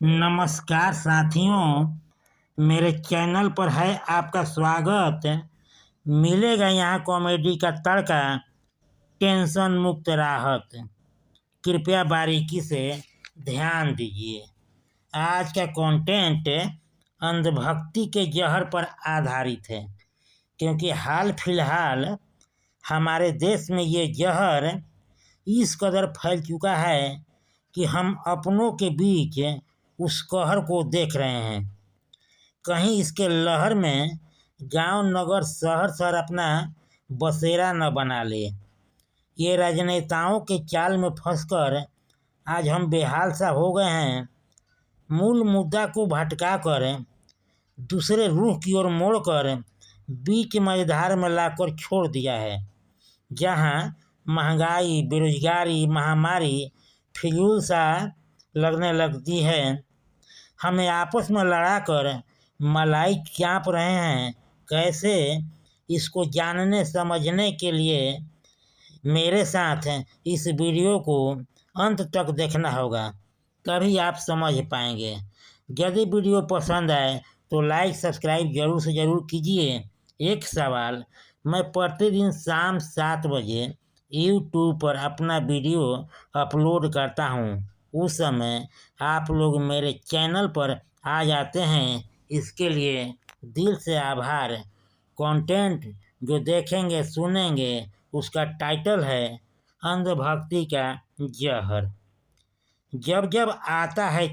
नमस्कार साथियों, मेरे चैनल पर है आपका स्वागत। मिलेगा यहाँ कॉमेडी का तड़का, टेंशन मुक्त राहत। कृपया बारीकी से ध्यान दीजिए। आज का कंटेंट अंधभक्ति के जहर पर आधारित है, क्योंकि हाल फिलहाल हमारे देश में ये जहर इस कदर फैल चुका है कि हम अपनों के बीच उस कहर को देख रहे हैं। कहीं इसके लहर में गांव नगर शहर शहर अपना बसेरा न बना ले। ये राजनेताओं के चाल में फंसकर आज हम बेहाल सा हो गए हैं। मूल मुद्दा को भटका कर दूसरे रुख की ओर मोड़कर बीच मझधार में लाकर छोड़ दिया है, जहां महंगाई, बेरोजगारी, महामारी फिजूल सा लगने लगती है। हमें आपस में लड़ाकर मलाई चाप रहे हैं। कैसे, इसको जानने समझने के लिए मेरे साथ इस वीडियो को अंत तक देखना होगा, तभी आप समझ पाएंगे। यदि वीडियो पसंद आए तो लाइक सब्सक्राइब जरूर से ज़रूर कीजिए। एक सवाल, मैं प्रतिदिन शाम 7 बजे यूट्यूब पर अपना वीडियो अपलोड करता हूँ। उस समय आप लोग मेरे चैनल पर आ जाते हैं, इसके लिए दिल से आभार। कंटेंट जो देखेंगे सुनेंगे उसका टाइटल है अंधभक्ति का जहर। जब जब आता है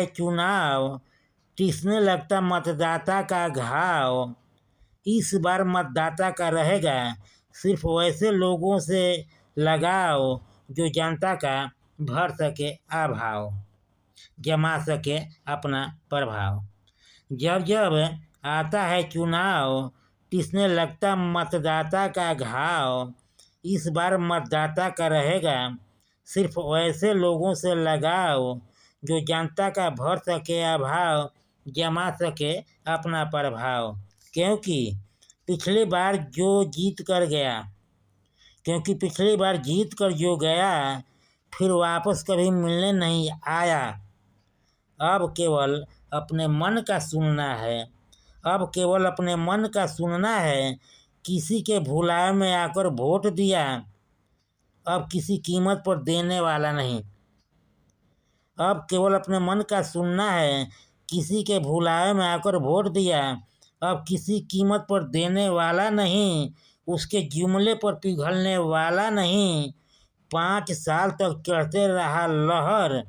चुनाव, टिसने लगता मतदाता का घाव। इस बार मतदाता का रहेगा सिर्फ वैसे लोगों से लगाव जो जनता का भर सके अभाव, जमा सके अपना प्रभाव। जब जब आता है चुनाव, टिसने लगता मतदाता का घाव। इस बार मतदाता का रहेगा सिर्फ वैसे लोगों से लगाव जो जनता का भर सके अभाव, जमा सके अपना प्रभाव। क्योंकि पिछली बार जीत कर जो गया फिर वापस कभी मिलने नहीं आया। अब केवल अपने मन का सुनना है। किसी के भुलाए में आकर वोट दिया, अब किसी कीमत पर देने वाला नहीं। अब केवल अपने मन का सुनना है। किसी के भुलाए में आकर वोट दिया, अब किसी कीमत पर देने वाला नहीं। उसके जुमले पर पिघलने वाला नहीं। 5 साल तक चढ़ते रहा लहर,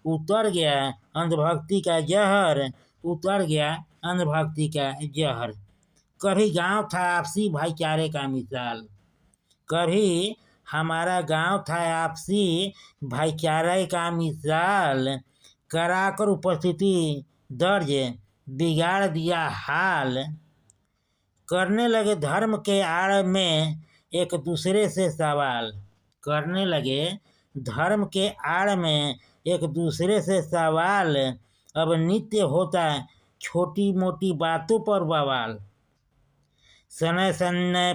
उतर गया अंधभक्ति का जहर। कभी गांव था आपसी भाईचारे का मिसाल, कभी हमारा गांव था आपसी भाईचारे का मिसाल। कराकर उपस्थिति दर्ज बिगाड़ दिया हाल। करने लगे धर्म के आड़ में एक दूसरे से सवाल। अब नित्य होता छोटी मोटी बातों पर बवाल। सनय सनय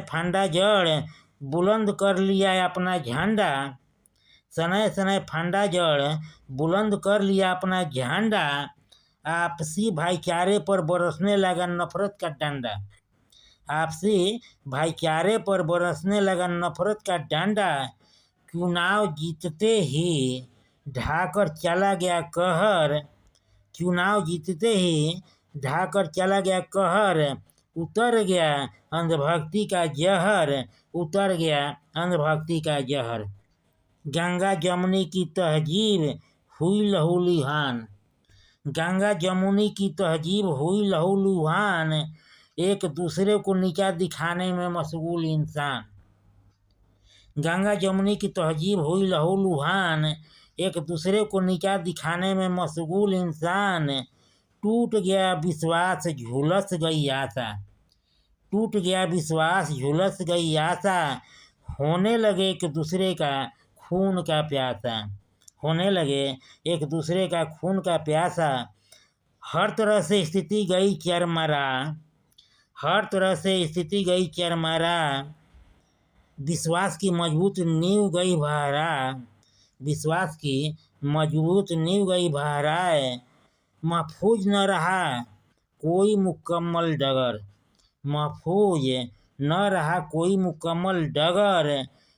फंडा जड़ बुलंद कर लिया अपना झंडा। आपसी भाईचारे पर बरसने लगा नफरत का डंडा। चुनाव जीतते ही ढाकर चला गया कहर। उतर गया अंधभक्ति का जहर। गंगा जमुनी की तहजीब हुई लहूलुहान। एक दूसरे को नीचा दिखाने में मशगूल इंसान। गंगा जमुनी की तहजीब हुई लहूलुहान, एक दूसरे को नीचा दिखाने में मशगूल इंसान। टूट गया विश्वास, झुलस गई आशा। होने लगे एक दूसरे का खून का प्यासा। हर तरह से स्थिति गई चरमरा। हर तरह से स्थिति गई चरमरा, विश्वास की मजबूत नींव गई बहरा, विश्वास की मजबूत नींव गई बहराए, महफूज न रहा कोई मुकम्मल डगर, महफूज न रहा कोई मुकम्मल डगर,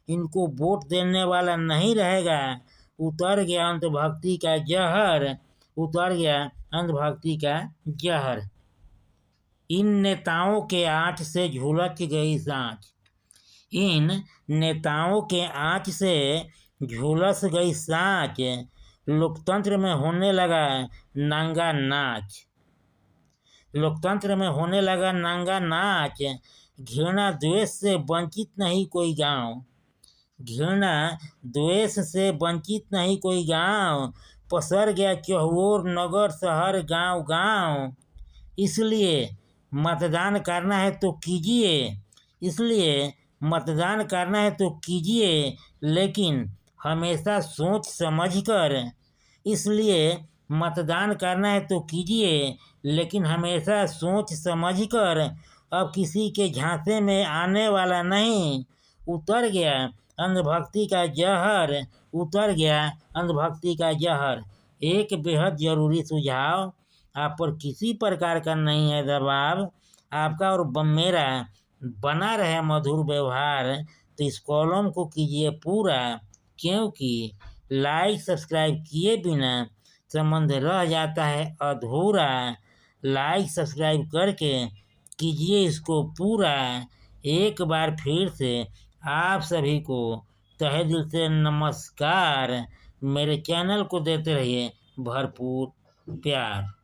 इनको वोट देने वाला नहीं रहेगा, उतर गया अंधभक्ति का जहर, उतर गया अंधभक्ति का जहर। इन नेताओं के आँच से झुलस गई सांच, इन नेताओं के आँच से झुलस गई सांच, लोकतंत्र में होने लगा नांगा नाच, लोकतंत्र में होने लगा नांगा नाच, घृणा द्वेष से वंचित नहीं कोई गांव, घृणा द्वेष से वंचित नहीं कोई गांव, पसर गया चहुओर नगर शहर गांव गांव। इसलिए मतदान करना है तो कीजिए, इसलिए मतदान करना है तो कीजिए, लेकिन हमेशा सोच समझ कर, इसलिए मतदान करना है तो कीजिए, लेकिन हमेशा सोच समझ कर, अब किसी के झांसे में आने वाला नहीं, उतर गया अंधभक्ति का जहर, उतर गया अंधभक्ति का जहर। एक बेहद ज़रूरी सुझाव, आप पर किसी प्रकार का नहीं है दबाव, आपका और मेरा बना रहे मधुर व्यवहार, तो इस कॉलम को कीजिए पूरा, क्योंकि लाइक सब्सक्राइब किए बिना संबंध रह जाता है अधूरा। लाइक सब्सक्राइब करके कीजिए इसको पूरा। एक बार फिर से आप सभी को तहे दिल से नमस्कार। मेरे चैनल को देते रहिए भरपूर प्यार।